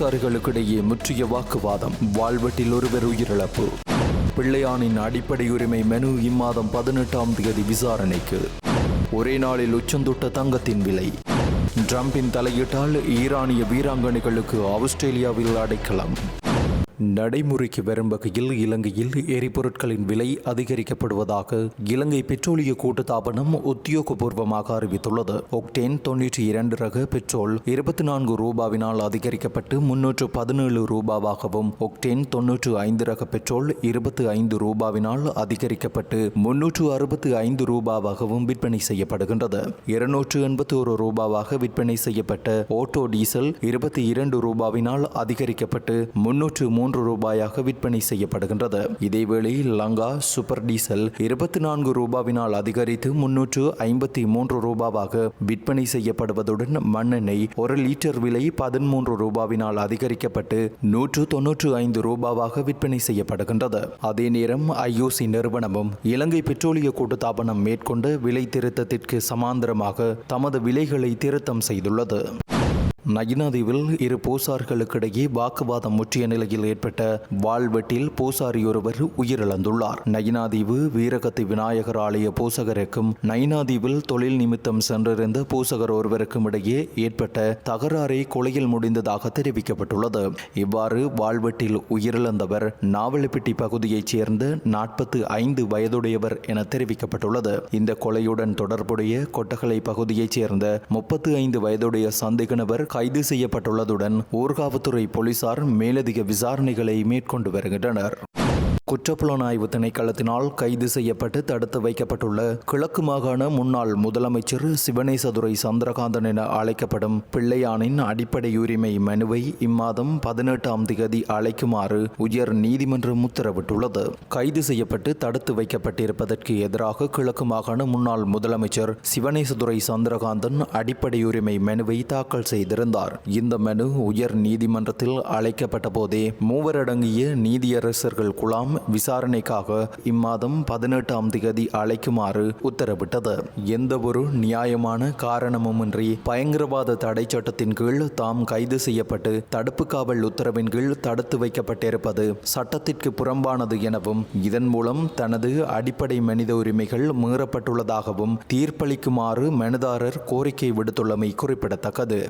பூசாரிகளுக்கிடையே முற்றிய வாக்குவாதம். வாழ்வெட்டில் ஒருவர் உயிரிழப்பு. பிள்ளையானின் அடிப்படை உரிமை மனு இம்மாதம் 18ஆம் தேதி விசாரணைக்கு. ஒரே நாளில் உச்சந்தொட்ட தங்கத்தின் விலை. ட்ரம்பின் தலையீட்டால் ஈரானிய வீராங்கனைகளுக்கு ஆஸ்திரேலியாவில் அடைக்கலம். நடைமுறைக்கு வரும் வகையில் இலங்கையில் எரிபொருட்களின் விலை அதிகரிக்கப்படுவதாக இலங்கை பெட்ரோலிய கூட்டுத்தாபனம் உத்தியோகபூர்வமாக அறிவித்துள்ளது. ஒக்டேன் 92 ரக பெட்ரோல் 24 ரூபாவினால் அதிகரிக்கப்பட்டு 317 ரூபாவாகவும், ஒக்டேன் 95 ரக பெட்ரோல் 25 ரூபாவினால் அதிகரிக்கப்பட்டு 365 ரூபாவாகவும் விற்பனை செய்யப்படுகின்றது. 281 ரூபாவாக விற்பனை செய்யப்பட்ட ஓட்டோ டீசல் 22 ரூபாவினால் அதிகரிக்கப்பட்டு 303 ரூபாயாக விற்பனை செய்யப்படுகின்றது. இதேவேளை லங்கா சூப்பர் டீசல் 24 ரூபாவினால் அதிகரித்து 353 ரூபாவாக விற்பனை செய்யப்படுவதுடன் மண்ணெண்ணெய் 1 லிட்டர் விலை 13 ரூபாவினால் அதிகரிக்கப்பட்டு 195 ரூபாவாக விற்பனை செய்யப்படுகின்றது. அதே நேரம் ஐஓசி நிறுவனமும் இலங்கை பெட்ரோலிய கூட்டுத்தாபனம் மேற்கொண்ட விலை திருத்தத்திற்கு சமாந்தரமாக தமது விலைகளை திருத்தம் செய்துள்ளது. நயினாதீவில் இரு பூசார்களுக்கிடையே வாக்குவாதம் முற்றிய நிலையில் ஏற்பட்ட வாழ்வெட்டில் பூசாரி ஒருவர் உயிரிழந்துள்ளார். நயினாதீவு வீரகத்தி விநாயகர் ஆலய பூசகருக்கும் நயினாதீவில் தொழில் நிமித்தம் சென்றிருந்த பூசகர் ஒருவருக்கும் இடையே ஏற்பட்ட தகராறை கொலையில் முடிந்ததாக தெரிவிக்கப்பட்டுள்ளது. இவ்வாறு வாழ்வெட்டில் உயிரிழந்தவர் நாவலப்பிட்டி பகுதியைச் சேர்ந்த 45 வயதுடையவர் என தெரிவிக்கப்பட்டுள்ளது. இந்த கொலையுடன் தொடர்புடைய கொட்டகலை பகுதியைச் சேர்ந்த 35 வயதுடைய சந்தேகநபர் கைது செய்யப்பட்டுள்ளதுடன் ஊர்காவத்துறை போலீசார் மேலதிக விசாரணைகளை மேற்கொண்டு வருகின்றனர். குற்றப்புலனாய்வு திணைக்களத்தினால் கைது செய்யப்பட்டு தடுத்து வைக்கப்பட்டுள்ள கிழக்கு மாகாண முன்னாள் முதலமைச்சர் சிவனேசதுரை சந்திரகாந்தன் என அழைக்கப்படும் பிள்ளையானின் அடிப்படை உரிமை மனுவை இம்மாதம் 18ஆம் தேதி அழைக்குமாறு உயர் நீதிமன்றம் உத்தரவிட்டுள்ளது. கைது செய்யப்பட்டு தடுத்து வைக்கப்பட்டிருப்பதற்கு எதிராக கிழக்கு மாகாண முன்னாள் முதலமைச்சர் சிவனேசதுரை சந்திரகாந்தன் அடிப்படை உரிமை மனுவை தாக்கல் செய்திருந்தார். இந்த மனு உயர் நீதிமன்றத்தில் அழைக்கப்பட்ட போதே மூவரடங்கிய நீதியரசர்கள் குழாம் விசாரணைக்காக இம்மாதம் 18ஆம் தேதி அழைக்குமாறு உத்தரவிட்டது. எந்த ஒரு நியாயமான காரணமுமின்றி பயங்கரவாத தடை சட்டத்தின் கீழ் தாம் கைது செய்யப்பட்டு தடுப்பு காவல் உத்தரவின் கீழ் தடுத்து வைக்கப்பட்டிருப்பது சட்டத்திற்கு புறம்பானது எனவும், இதன் மூலம் தனது அடிப்படை மனித உரிமைகள் மீறப்பட்டுள்ளதாகவும் தீர்ப்பளிக்குமாறு மனுதாரர் கோரிக்கை விடுத்துள்ளமை குறிப்பிடத்தக்கது.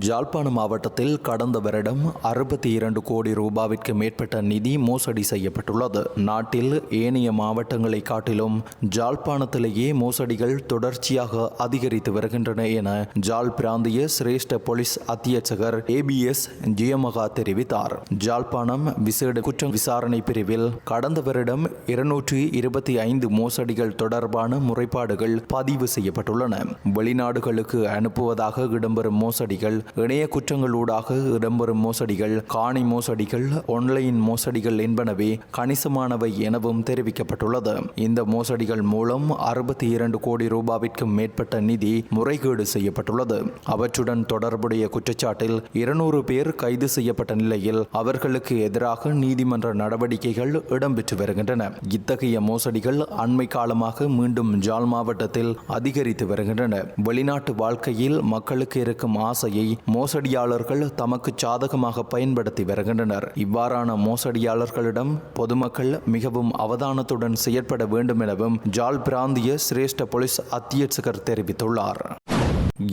ஜாழ்ப்பாணம் மாவட்டத்தில் கடந்த வருடம் 62 கோடி ரூபாவிற்கு மேற்பட்ட நிதி மோசடி செய்யப்பட்டுள்ளது. நாட்டில் ஏனைய மாவட்டங்களை காட்டிலும் ஜாழ்ப்பாணத்திலேயே மோசடிகள் தொடர்ச்சியாக அதிகரித்து வருகின்றன என ஜாழ் பிராந்திய சிரேஷ்ட போலீஸ் அத்தியட்சகர் ABS ஜெயமகா தெரிவித்தார். ஜாழ்ப்பாணம் விசேட குற்ற விசாரணை பிரிவில் கடந்த வருடம் 225 மோசடிகள் தொடர்பான முறைப்பாடுகள் பதிவு செய்யப்பட்டுள்ளன. வெளிநாடுகளுக்கு அனுப்புவதாக இடம்பெறும் மோசடிகள், இணைய குற்றங்களூடாக இடம்பெறும் மோசடிகள், காணி மோசடிகள், ஆன்லைன் மோசடிகள் என்பனவே கணிசமானவை எனவும் தெரிவிக்கப்பட்டுள்ளது. இந்த மோசடிகள் மூலம் 62 கோடி ரூபாவிற்கும் மேற்பட்ட நிதி முறைகேடு செய்யப்பட்டுள்ளது. அவற்றுடன் தொடர்புடைய குற்றச்சாட்டில் 200 பேர் கைது செய்யப்பட்ட நிலையில் அவர்களுக்கு எதிராக நீதிமன்ற நடவடிக்கைகள் இடம்பெற்று வருகின்றன. இத்தகைய மோசடிகள் அண்மை காலமாக மீண்டும் ஜாழ் மாவட்டத்தில் அதிகரித்து வருகின்றன. வெளிநாட்டு வாழ்க்கையில் மக்களுக்கு இருக்கும் ஆசையை மோசடியாளர்கள் தமக்கு சாதகமாக பயன்படுத்தி வருகின்றனர். இவ்வாறான மோசடியாளர்களிடம் பொதுமக்கள் மிகவும் அவதானத்துடன் செயற்பட வேண்டும் எனவும் ஜாழ் பிராந்திய சிரேஷ்ட போலீஸ் அத்தியட்சகர் தெரிவித்துள்ளார்.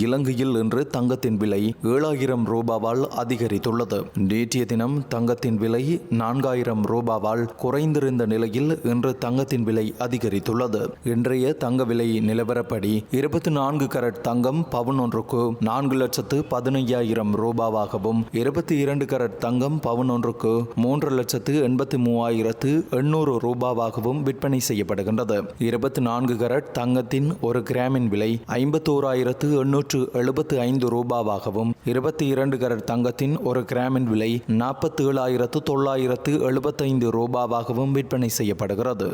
இலங்கையில் இன்று தங்கத்தின் விலை 7000 ரூபாவால் அதிகரித்துள்ளது. நேற்றைய தினம் தங்கத்தின் விலை 4000 ரூபாவால் குறைந்திருந்த நிலையில் இன்று தங்கத்தின் விலை அதிகரித்துள்ளது. இன்றைய தங்க விலை நிலவரப்படி 24 கரட் தங்கம் பவுன் ஒன்றுக்கு 4,15,000 ரூபாவாகவும், 22 கரட் தங்கம் பவுன் ஒன்றுக்கு 3,83,800 ரூபாவாகவும் விற்பனை செய்யப்படுகின்றது. 24 கரட் தங்கத்தின் 1 கிராமின் விலை 51,875 ரூபாவாகவும், 22 கரட் தங்கத்தின் 1 கிராமின் விலை 47,975 ரூபாவாகவும் விற்பனை செய்யப்படுகிறது.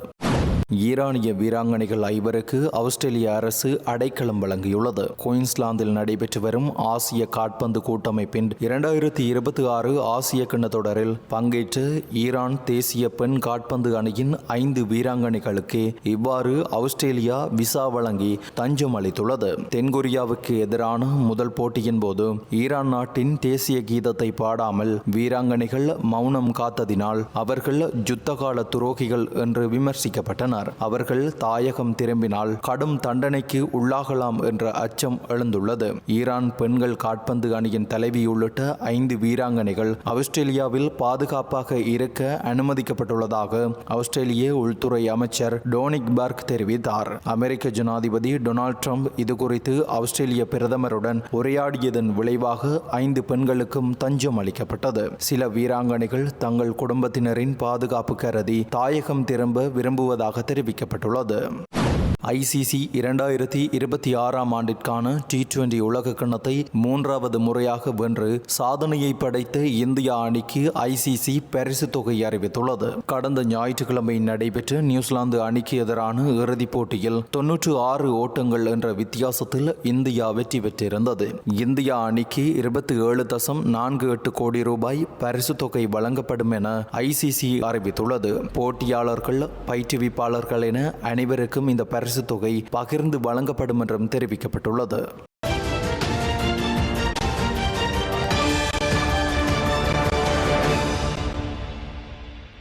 ஈரானிய வீராங்கனைகள் 5 ஆஸ்திரேலிய அரசு அடைக்கலம் வழங்கியுள்ளது. குயின்ஸ்லாந்தில் நடைபெற்று வரும் ஆசிய காற்பந்து கூட்டமைப்பின் 2026 ஆசிய கிண்ண தொடரில் பங்கேற்ற ஈரான் தேசிய பெண் காற்பந்து அணியின் 5 வீராங்கனைகளுக்கு இவ்வாறு ஆஸ்திரேலியா விசா வழங்கி தஞ்சம் அளித்துள்ளது. தென்கொரியாவுக்கு எதிரான முதல் போட்டியின் போது ஈரான் நாட்டின் தேசிய கீதத்தை பாடாமல் வீராங்கனைகள் மௌனம் காத்ததினால் அவர்கள் யுத்தகால துரோகிகள் என்று விமர்சிக்கப்பட்டனர். அவர்கள் தாயகம் திரும்பினால் கடும் தண்டனைக்கு உள்ளாகலாம் என்ற அச்சம் எழுந்துள்ளது. ஈரான் பெண்கள் காற்பந்து அணியின் தலைவி உள்ளிட்ட 5 வீராங்கனைகள் ஆஸ்திரேலியாவில் பாதுகாப்பாக இருக்க அனுமதிக்கப்பட்டுள்ளதாக ஆஸ்திரேலிய உள்துறை அமைச்சர் டோனிக் பர்க் தெரிவித்தார். அமெரிக்க ஜனாதிபதி டொனால்ட் ட்ரம்ப் இதுகுறித்து ஆஸ்திரேலிய பிரதமருடன் உரையாடியதன் விளைவாக 5 பெண்களுக்கும் தஞ்சம் அளிக்கப்பட்டது. சில வீராங்கனைகள் தங்கள் குடும்பத்தினரின் பாதுகாப்பு கருதி தாயகம் திரும்ப விரும்புவதாக தெரிவிக்கப்பட்டுள்ளது. ICC 2026 ஆண்டிற்கான T20 உலக கிண்ணத்தை 3வது முறையாக வென்று சாதனையை படைத்த இந்தியா அணிக்கு ICC பரிசு தொகை அறிவித்துள்ளது. கடந்த ஞாயிற்றுக்கிழமை நடைபெற்ற நியூசிலாந்து அணிக்கு எதிரான இறுதிப் போட்டியில் 96 ஓட்டங்கள் என்ற வித்தியாசத்தில் இந்தியா வெற்றி பெற்றிருந்தது. இந்தியா அணிக்கு 27.48 கோடி ரூபாய் பரிசு தொகை வழங்கப்படும் என ICC அறிவித்துள்ளது. போட்டியாளர்கள், பயிற்றுவிப்பாளர்கள் என அனைவருக்கும் இந்த பரிசு தொகை பகிர்ந்து வழங்கப்படும் என்றும் தெரிவிக்கப்பட்டுள்ளது.